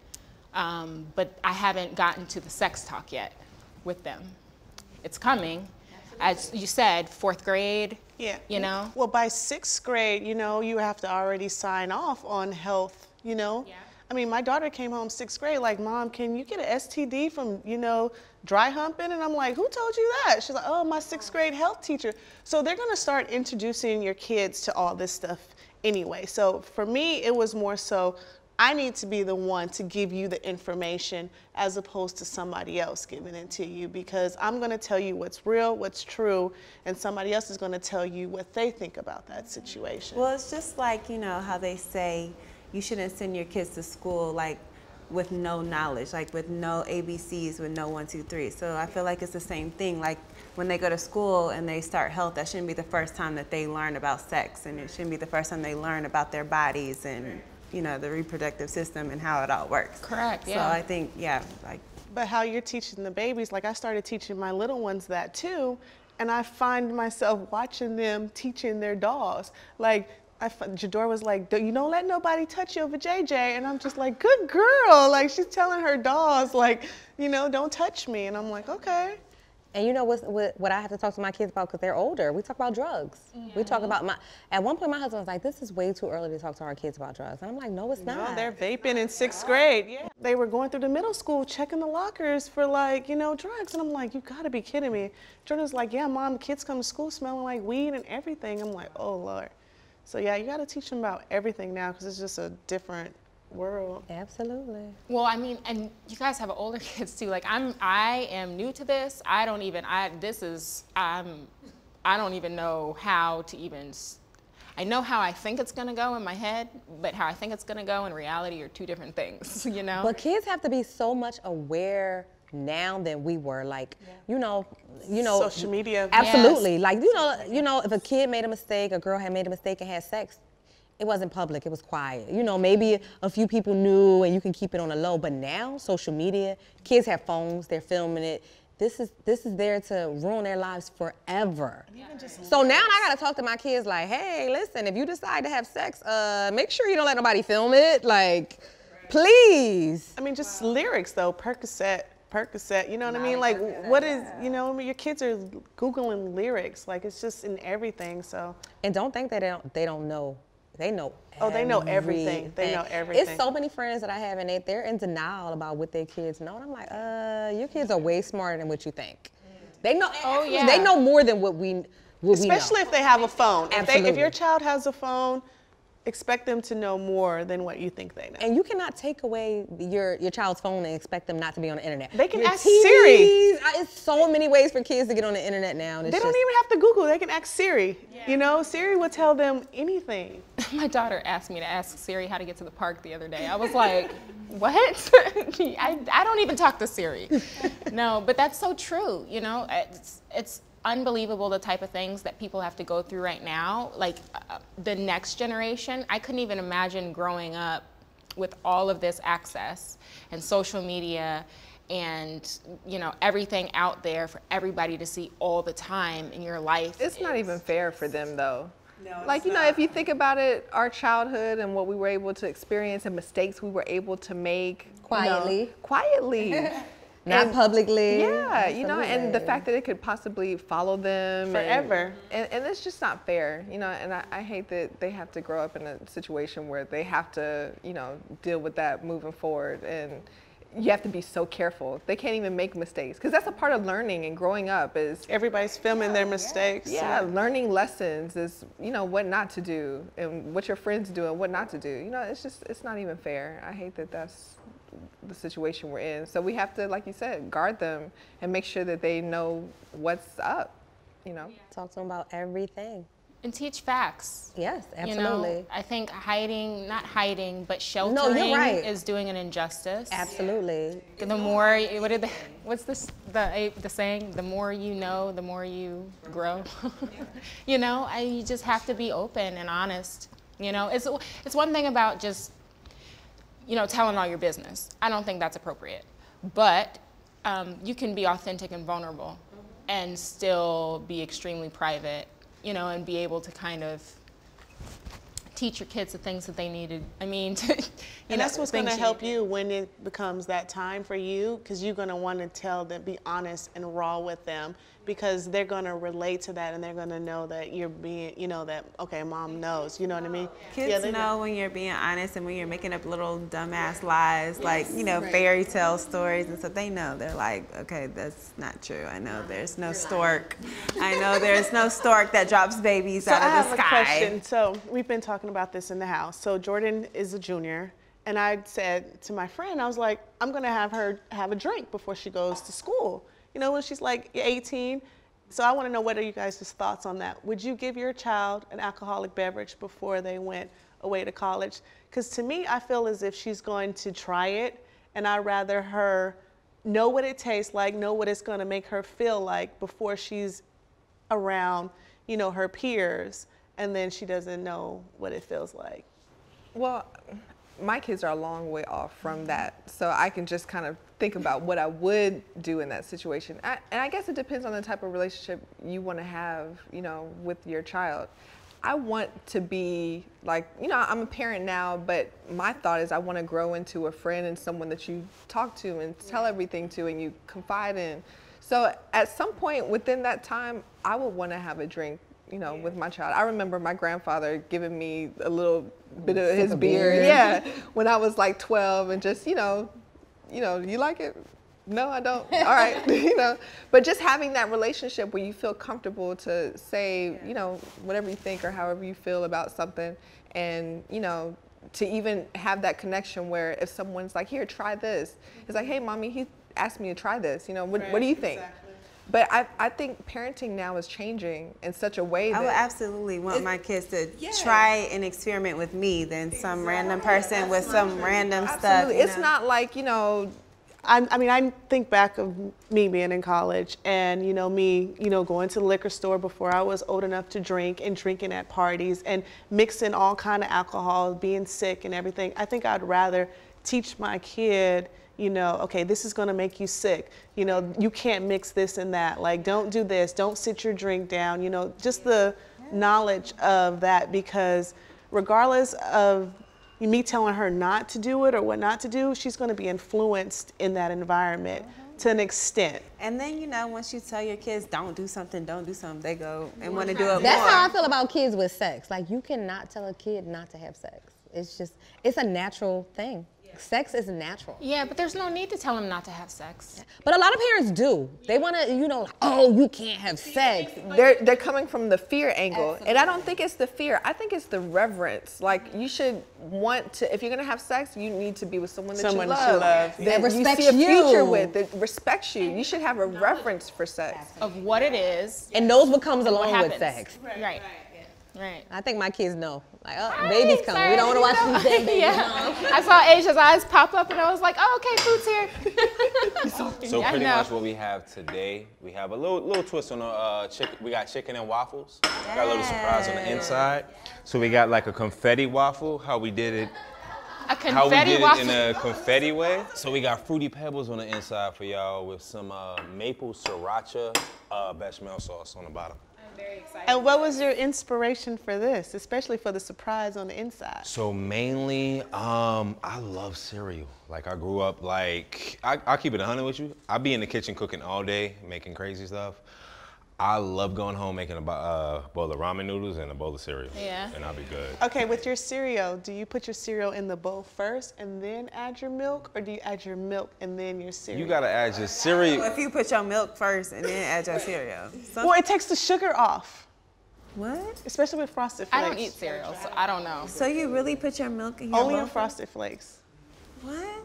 but I haven't gotten to the sex talk yet with them. It's coming. As you said, 4th grade.
Yeah.
You know?
Well, by 6th grade, you know, you have to already sign off on health, you know?
Yeah.
I mean, my daughter came home 6th grade, like, Mom, can you get an STD from, you know, dry humping? And I'm like, who told you that? She's like, oh, my 6th grade health teacher. So they're gonna start introducing your kids to all this stuff anyway. So for me, it was more so I need to be the one to give you the information as opposed to somebody else giving it to you, because I'm going to tell you what's real, what's true, and somebody else is going to tell you what they think about that situation.
Well, it's just like, you know, how they say you shouldn't send your kids to school like with no knowledge, like with no ABCs, with no 1, 2, 3. So I feel like it's the same thing. Like when they go to school and they start health, that shouldn't be the first time that they learn about sex, and it shouldn't be the first time they learn about their bodies and, you know, the reproductive system and how it all works.
Correct, yeah.
So I think, yeah, like.
But how you're teaching the babies, like I started teaching my little ones that too, and I find myself watching them teaching their dolls. Like, Jador was like, you don't let nobody touch your vajayjay, and I'm just like, good girl. Like, she's telling her dolls, like, you know, don't touch me, and I'm like, okay.
And you know what I have to talk to my kids about, because they're older? We talk about drugs. We talk about at one point my husband was like, this is way too early to talk to our kids about drugs. And I'm like, no, it's not.
No, they're vaping in 6th grade. Yeah. They were going through the middle school checking the lockers for, like, you know, drugs. And I'm like, you gotta be kidding me. Jordan's like, yeah, Mom, kids come to school smelling like weed and everything. I'm like, oh, Lord. So yeah, you gotta teach them about everything now, because it's just a different world.
Absolutely.
Well, I mean, and you guys have older kids too. Like I am new to this. I don't even know how to even, I know how I think it's gonna go in my head, but how I think it's gonna go in reality are two different things, you know?
But kids have to be so much aware now than we were. Like, you know,
social media.
Absolutely. Yes. Like, you know, if a kid made a mistake, a girl had made a mistake and had sex, it wasn't public, it was quiet. You know, maybe a few people knew and you can keep it on the low, but now, social media, kids have phones, they're filming it. This is there to ruin their lives forever. So now I gotta talk to my kids like, hey, listen, if you decide to have sex, make sure you don't let nobody film it, like, please.
I mean, just lyrics though, Percocet, you know what I mean? Like, what is, you know, I mean, your kids are Googling lyrics, like it's just in everything, so.
And don't think that they don't know. They know everything.
Oh, they know everything. They know everything.
It's so many friends that I have, and they're in denial about what their kids know. And I'm like, your kids are way smarter than what you think. They know. Oh yeah. They know more than what we know.
Especially if they have a phone.
Absolutely.
If your child has a phone, expect them to know more than what you think they know.
And you cannot take away your child's phone and expect them not to be on the internet.
They can ask
TVs,
Siri.
It's so many ways for kids to get on the internet now.
They don't even have to Google. They can ask Siri. Yeah. You know, Siri will tell them anything.
My daughter asked me to ask Siri how to get to the park the other day. I was like, what? I don't even talk to Siri. No, but that's so true. You know, it's unbelievable the type of things that people have to go through right now. Like the next generation, I couldn't even imagine growing up with all of this access and social media and, you know, everything out there for everybody to see all the time in your life.
It's not even fair for them though. No, like, you know, if you think about it, our childhood and what we were able to experience and mistakes we were able to make
quietly.
You know, quietly.
Not publicly.
Yeah, you know, and the fact that it could possibly follow them
forever.
And it's just not fair, you know, and I hate that they have to grow up in a situation where they have to, you know, deal with that moving forward. And you have to be so careful. They can't even make mistakes, because that's a part of learning and growing up is
everybody's filming their mistakes.
Yeah, learning lessons is, you know, what not to do and what your friends do and what not to do. You know, it's not even fair. I hate that that's the situation we're in. So we have to, like you said, guard them and make sure that they know what's up, you know.
Talk to them about everything.
And teach facts.
Yes, absolutely.
You know, I think not hiding, but sheltering is doing an injustice.
Absolutely.
The more, what's the saying? The more you know, the more you grow. You know, you just have to be open and honest. You know, it's one thing about just, you know, telling all your business. I don't think that's appropriate. But you can be authentic and vulnerable and still be extremely private, you know, and be able to kind of teach your kids the things that they needed. I mean,
and that's what's going to help you when it becomes that time for you, because you're going to want to tell them, be honest and raw with them, because they're going to relate to that and they're going to know that you're being, you know, that, okay, Mom knows, you know what I mean?
Kids know when you're being honest and when you're making up little dumbass lies, like, you know, fairy tale stories and stuff. They know. They're like, okay, that's not true. I know there's no stork. I know there's no stork that drops babies out of the sky.
I have a question. So we've been talking about this in the house. So Jordan is a junior, And I said to my friend, I was like, I'm gonna have her have a drink before she goes to school. You know, when she's like 18. So I wanna know what are you guys' thoughts on that? Would you give your child an alcoholic beverage before they went away to college? Because to me, I feel as if she's going to try it, and I'd rather her know what it tastes like, know what it's gonna make her feel like before she's around, you know, her peers, and then she doesn't know what it feels like.
Well, my kids are a long way off from that, so I can just kind of think about what I would do in that situation. And I guess it depends on the type of relationship you want to have, you know, with your child. I want to be like, you know, I'm a parent now, but my thought is I want to grow into a friend and someone that you talk to and tell everything to and you confide in. So at some point within that time, I would want to have a drink, you know, with my child. I remember my grandfather giving me a little bit of his beer, yeah, when I was like 12, and just, you know, you like it? No, I don't. All right, you know. But just having that relationship where you feel comfortable to say, you know, whatever you think or however you feel about something, and, you know, to even have that connection where if someone's like, here, try this. It's like, hey, mommy, he asked me to try this. You know, what do you think? Exactly. But I think parenting now is changing in such a way that
I would absolutely want my kids to try and experiment with me than some random person with some random stuff.
It's not like, you know,
I mean, I think back of me being in college and, you know, me, you know, going to the liquor store before I was old enough to drink and drinking at parties and mixing all kind of alcohol, being sick and everything. I think I'd rather teach my kid, you know, okay, this is going to make you sick. You know, you can't mix this and that. Like, don't do this. Don't sit your drink down. You know, just the knowledge of that, because regardless of me telling her not to do it or what not to do, she's going to be influenced in that environment to an extent.
And then, you know, once you tell your kids don't do something, they go and want to do it more.
That's how I feel about kids with sex. Like, you cannot tell a kid not to have sex. It's just, it's a natural thing. Sex is natural.
Yeah, but there's no need to tell them not to have sex.
But a lot of parents do. They want to, you know, like, oh, you can't have sex.
They're coming from the fear angle. Absolutely. And I don't think it's the fear. I think it's the reverence. Like, you should want to, if you're going to have sex, you need to be with someone that you love.
That respects
you see a future with, that respects you. You should have a reverence for sex.
Of what it is.
And knows what comes along with sex.
Right. Right.
I think my kids know. Like, oh, baby's coming. We don't want to watch these dead babies.
Yeah. I saw Asia's eyes pop up and I was like, oh, okay, food's here.
So pretty much what we have today, we have a little twist on the chicken. We got chicken and waffles. We got a little surprise on the inside. So we got like a confetti waffle, how we did it. How we did it in a confetti way. So we got Fruity Pebbles on the inside for y'all with some maple sriracha bechamel sauce on the bottom.
Very excited.
And what was your inspiration for this, especially for the surprise on the inside?
So mainly, I love cereal. Like, I grew up like, I'll keep it 100 with you. I'll be in the kitchen cooking all day, making crazy stuff. I love going home making a bowl of ramen noodles and a bowl of cereal.
Yeah.
And I'll be good.
Okay, with your cereal, do you put your cereal in the bowl first and then add your milk, or do you add your milk and then your cereal?
You gotta add your cereal.
If you put your milk first and then add your cereal.
Well, it takes the sugar off.
What?
Especially with Frosted Flakes.
I don't eat cereal, so I don't know.
So you really put your milk in your
Only
bowl
in Frosted Flakes.
What?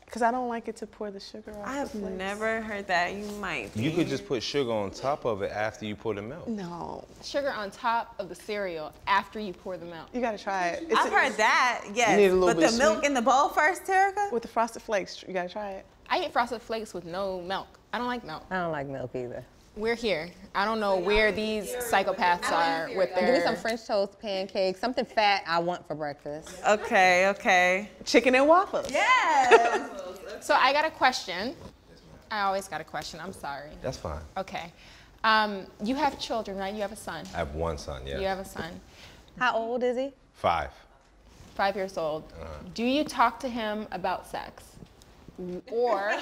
Because I don't like it to pour the sugar off.
I have never heard that. You might be.
You could just put sugar on top of it after you pour the milk.
No.
Sugar on top of the cereal after you pour the milk.
You gotta try it.
I've heard that, yes.
You need a little
but
bit
the milk
sweet.
in the bowl first, Terricka?
With the Frosted Flakes, you gotta try it.
I eat Frosted Flakes with no milk. I don't like milk.
I don't like milk either.
We're here. I don't know where these psychopaths are with their...
Give me some French toast, pancakes, something fat I want for breakfast.
Okay, okay.
Chicken and waffles.
Yes.
So I got a question. I always got a question. I'm sorry.
That's fine.
Okay. You have children, right? You have a son.
I have one son, yeah.
You have a son.
How old is he?
5.
5 years old. Do you talk to him about sex? Or...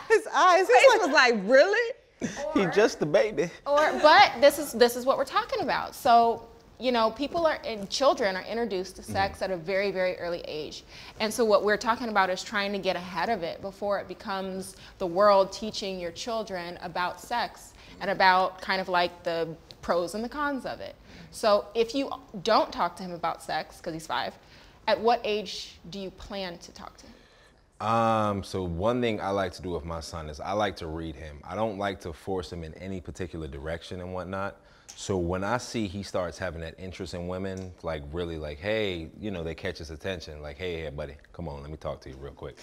His eyes.
His face was like, really?
He just a baby.
But this is what we're talking about. So, you know, children are introduced to sex at a very, very early age. And so what we're talking about is trying to get ahead of it before it becomes the world teaching your children about sex and about kind of like the pros and the cons of it. So if you don't talk to him about sex, because he's 5, At what age do you plan to talk to him?
So one thing I like to do with my son is I like to read him. I don't like to force him in any particular direction and whatnot. So when I see he starts having that interest in women, like really like, hey, you know, they catch his attention, like, hey, buddy, come on, let me talk to you real quick.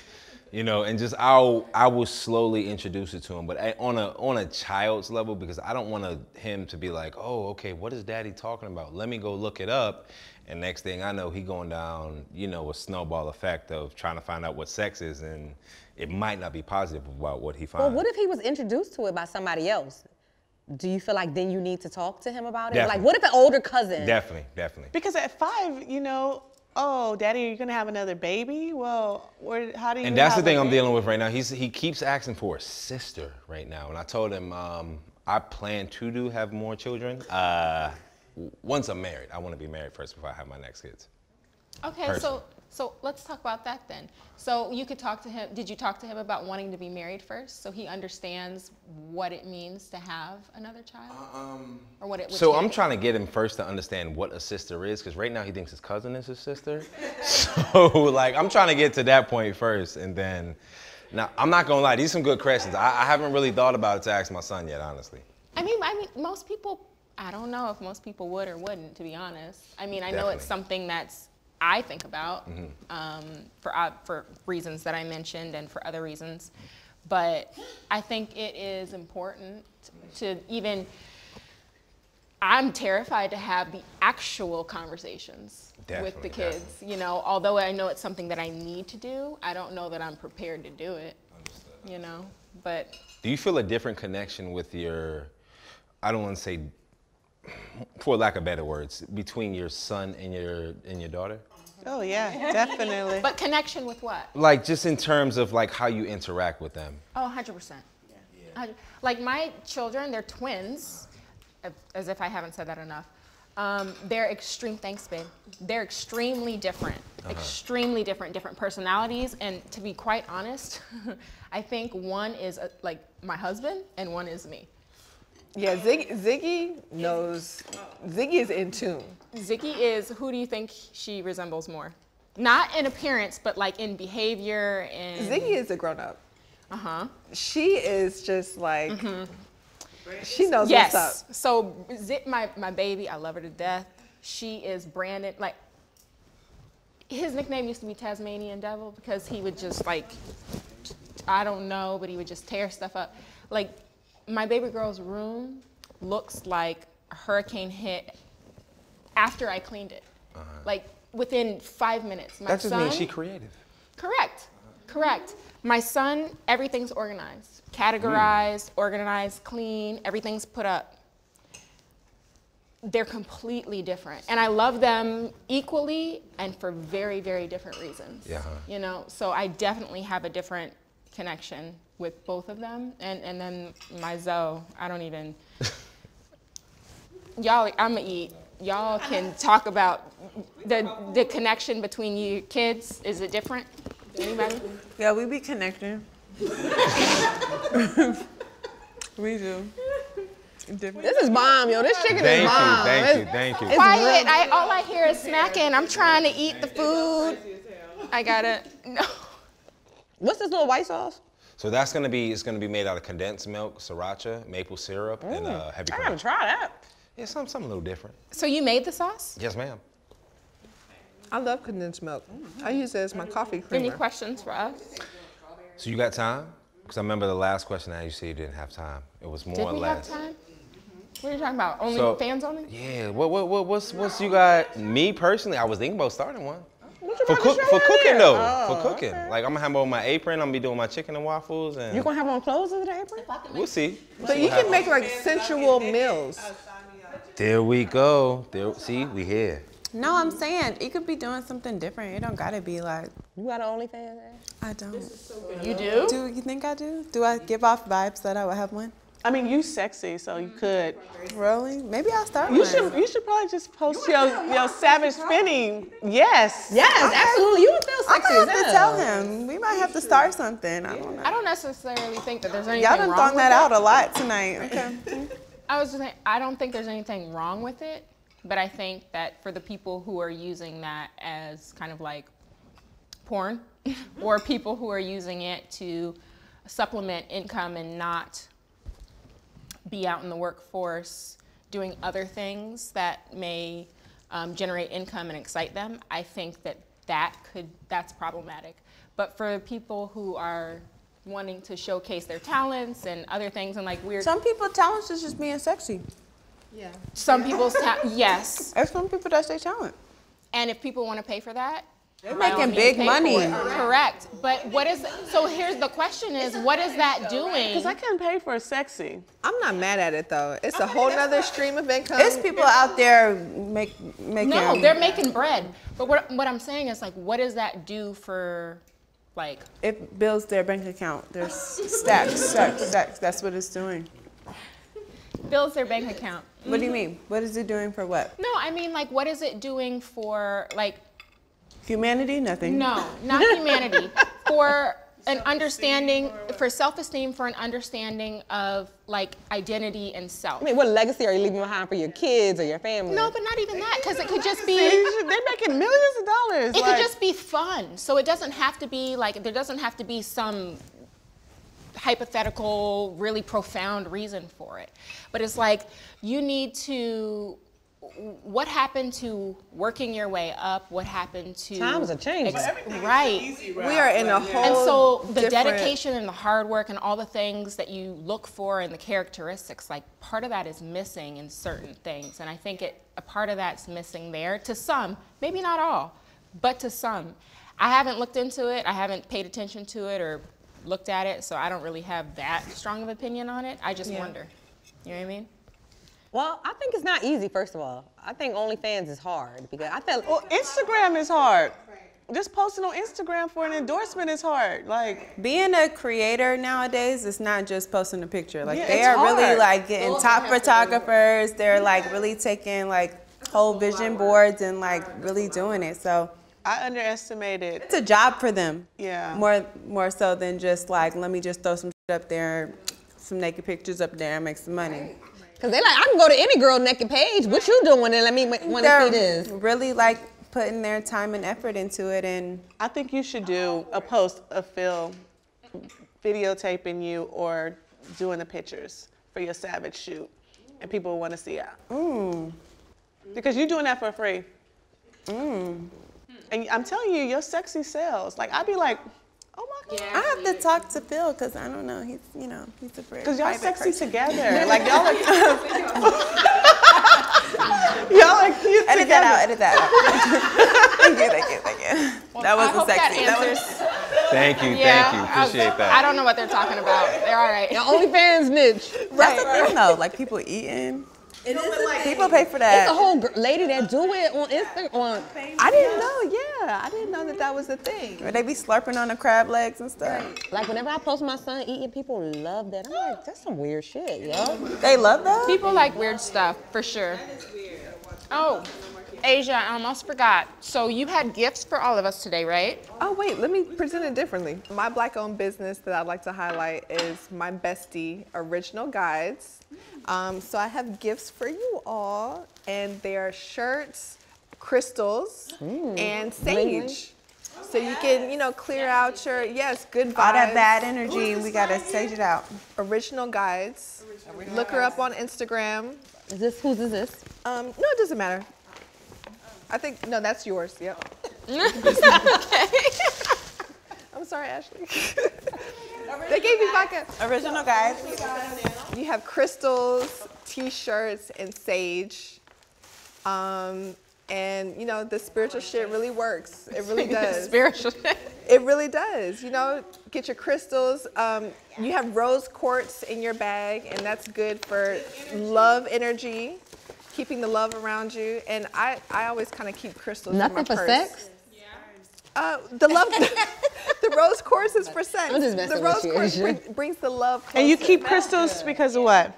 You know, and just I will slowly introduce it to him, but on a child's level, because I don't want him to be like, oh, okay, what is daddy talking about? Let me go look it up. And next thing I know, he going down, you know, a snowball effect of trying to find out what sex is, and it might not be positive about what he finds.
Well, what if he was introduced to it by somebody else? Do you feel like then you need to talk to him about it?
Definitely.
Like, what if an older cousin?
Definitely, definitely.
Because at 5, you know, oh, daddy, are you gonna have another baby? Well, how do you?
And that's the thing I'm dealing with right now. He keeps asking for a sister right now, and I told him I plan to have more children. Once I'm married, I want to be married first before I have my next kids.
Okay, so let's talk about that then. So you could talk to him. Did you talk to him about wanting to be married first, so he understands what it means to have another child, or what it would
So
take?
I'm trying to get him first to understand what a sister is, because right now he thinks his cousin is his sister. So like I'm trying to get to that point first, and then now I'm not gonna lie, these are some good questions. I haven't really thought about it to ask my son yet, honestly.
I mean, most people. I don't know if most people would or wouldn't, to be honest. I mean, I know it's something that's I think about for reasons that I mentioned and for other reasons, but I think it is important to even. I'm terrified to have the actual conversations with the kids. Definitely. You know, although I know it's something that I need to do, I don't know that I'm prepared to do it. Understood. You know, but.
Do you feel a different connection with your? I don't want to say, for lack of better words, between your son and your daughter?
Oh yeah, definitely.
But connection with what?
Like just in terms of like how you interact with them.
Oh, 100%. Yeah. Like my children, they're twins, as if I haven't said that enough. They're thanks babe. They're extremely different, extremely different personalities. And to be quite honest, I think one is like my husband and one is me.
Yeah, Ziggy knows. Ziggy is in tune.
Ziggy is, who do you think she resembles more? Not in appearance, but like in behavior and.
Ziggy is a grown-up. She is just like, she knows what's up.
So my baby, I love her to death. She is Brandon, like, his nickname used to be Tasmanian Devil because he would just like, I don't know, but he would just tear stuff up. Like, my baby girl's room looks like a hurricane hit after I cleaned it. Like within 5 minutes.
That just means she's creative.
Correct. My son, everything's organized, categorized, organized, clean, everything's put up. They're completely different. And I love them equally and for very, very different reasons. Yeah. You know, so I definitely have a different connection with both of them. And then my Zoe, I don't even, y'all, I'm gonna eat. Y'all can talk about the connection between you kids. Is it different? Anybody?
Yeah, we be connecting. We do.
This is bomb, yo. This chicken is bomb.
Thank you.
Quiet. All I hear is smacking. I'm trying to eat the food. I gotta, no.
What's this little white sauce?
So that's gonna be, it's gonna be made out of condensed milk, sriracha, maple syrup, and heavy cream.
I gotta try that.
Yeah, something a little different.
So you made the sauce?
Yes, ma'am.
I love condensed milk. I use it as my coffee creamer.
Any questions for us?
So you got time? Because I remember the last question I said you didn't have time. It was more or less.
Did we have time? What are you talking about? Only fans only?
Yeah. What's you got? Me personally, I was thinking about starting one. For cooking though. For cooking. Okay. Like I'm gonna have on my apron. I'm gonna be doing my chicken and waffles. And
you gonna have on clothes under the apron?
We'll see.
So you can make like sensual meals.
There we go. See, we here.
No, I'm saying you could be doing something different. It don't gotta be like.
You got an OnlyFans?
I don't.
You do?
Do you think I do? Do I give off vibes that I would have one?
I mean, you sexy, so you could.
Really? Maybe I'll start
You
one.
should probably just post your savage spinning. Yes.
Yes, absolutely. You would feel sexy.
I'm gonna have to tell him. We might have to start something. I don't know.
I don't necessarily think that there's anything
Y'all
wrong
done thrown
with
that
it.
out a lot tonight. Okay.
I was just saying, I don't think there's anything wrong with it. But I think that for the people who are using that as kind of like porn, or people who are using it to supplement income and not be out in the workforce doing other things that may generate income and excite them, I think that's problematic. But for people who are wanting to showcase their talents and other things and like weird.
Some people's talents is just being sexy.
Yeah.
Some people's yes.
There's some people that's their talent.
And if people want to pay for that,
they're making big money.
Correct. But what is, so here's the question is, what is that doing?
Because I can't pay for sexy.
I'm not mad at it though. It's a whole nother stream of income.
There's people out there making.
No, they're making bread. But what I'm saying is like, what does that do for, like?
It builds their bank account. There's stacks. That's what it's doing.
Builds their bank account.
What do you mean? What is it doing for what?
No, I mean like, what is it doing for like?
Humanity? Nothing.
No, not humanity. For an understanding, for self-esteem, for an understanding of like identity and self.
I mean, what legacy are you leaving behind for your kids or your family?
No, but not even that, because it could just be.
They're making millions of dollars.
It could just be fun. So it doesn't have to be like, there doesn't have to be some hypothetical, really profound reason for it. But it's like, you need to, what happened to working your way up? What happened to
times are changing.
Right.
We are in a whole
And so the
different...
dedication and the hard work and all the things that you look for and the characteristics, like part of that is missing in certain things. And I think a part of that's missing there to some, maybe not all, but to some. I haven't looked into it. I haven't paid attention to it or looked at it, so I don't really have that strong of an opinion on it. I just wonder. You know what I mean?
Well, I think it's not easy, first of all. I think OnlyFans is hard because I feel.
Well, Instagram is hard. Just posting on Instagram for an endorsement is hard. Like
being a creator nowadays is not just posting a picture. Like they
it's
are really
hard.
like getting top photographers. They're like really taking like whole vision boards and like really doing it. So
I underestimated.
it's a job for them.
Yeah.
More so than just like, let me just throw some shit up there, some naked pictures up there and make some money.
Cause they like, I can go to any girl naked page. What you doing? And let me want to see this.
Really like putting their time and effort into it. And
I think you should do a post of Phil videotaping you or doing the pictures for your Savage shoot, and people want to see it. Because you're doing that for free. And I'm telling you, your sexy sells. Like I'd be like, oh my God.
I have to talk to Phil because I don't know. He's a very
Because y'all
private
sexy
person.
together. Like y'all are y'all are cute
Edit
together.
that out. Edit that out. Thank you.
Well,
That
I
wasn't
hope
sexy.
That answers.
Thank you. Appreciate that.
I don't know what they're talking about. They're all right.
The OnlyFans niche.
That's the thing though. Like people eating. It is people pay for that.
It's a whole lady that do it on Instagram.
I didn't know, I didn't know that was a thing.
Where they be slurping on the crab legs and stuff.
Like whenever I post my son eating, people love that. I'm like, that's some weird shit, yo.
They love that?
People like weird stuff, for sure. Oh, Asia, I almost forgot. So you had gifts for all of us today, right?
Oh wait, let me present it differently. My Black-owned business that I'd like to highlight is my bestie, Original Guides. So I have gifts for you all, and they are shirts, crystals, and sage. So you can, clear out your, good vibes.
All that bad energy, we gotta sage it out.
Original Guides. Look her up on Instagram.
Whose is this?
No, it doesn't matter. I think, no, that's yours, yep. I'm sorry, Ashley. They gave me vodka.
Original Guides.
You have crystals, t-shirts, and sage. And the spiritual shit really works. It really does.
Spiritual shit.
It really does. Get your crystals. You have rose quartz in your bag, and that's good for love energy, keeping the love around you. And I always kind of keep crystals
Nothing
in my
for
purse.
sex?
The rose quartz is for sex.
I'm just messing
The rose
with
quartz
you.
brings the love closer.
And you keep crystals because of what?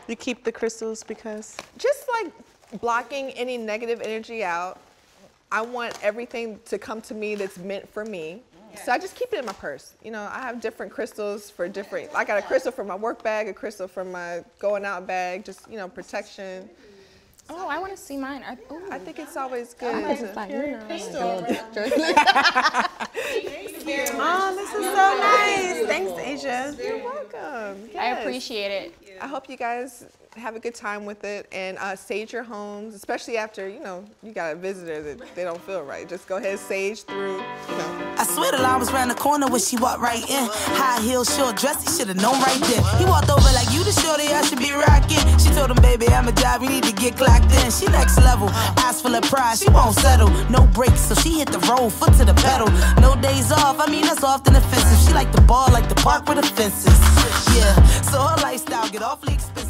You keep the crystals because?
Just like blocking any negative energy out. I want everything to come to me that's meant for me. So I just keep it in my purse. I have different crystals for different, I got a crystal for my work bag, a crystal for my going out bag, just, protection.
Oh, I want to see mine.
I think it's always good.
Oh, this is so
nice. Thanks, Aja.
You're welcome.
I appreciate it.
I hope you guys have a good time with it and sage your homes, especially after, you got a visitor that they don't feel right. Just go ahead, sage through,
I swear the line was round the corner when she walked right in. High heels, short dress, he should have known right then. He walked over like, you the shorty I should be rocking. She told him, baby, I'm a job, you need to get clocked in. She next level, eyes full of pride, she won't settle. No brakes, so she hit the road, foot to the pedal. No days off, I mean that's often offensive. She like the ball, like the park with the fences. Yeah, so her lifestyle get awfully expensive.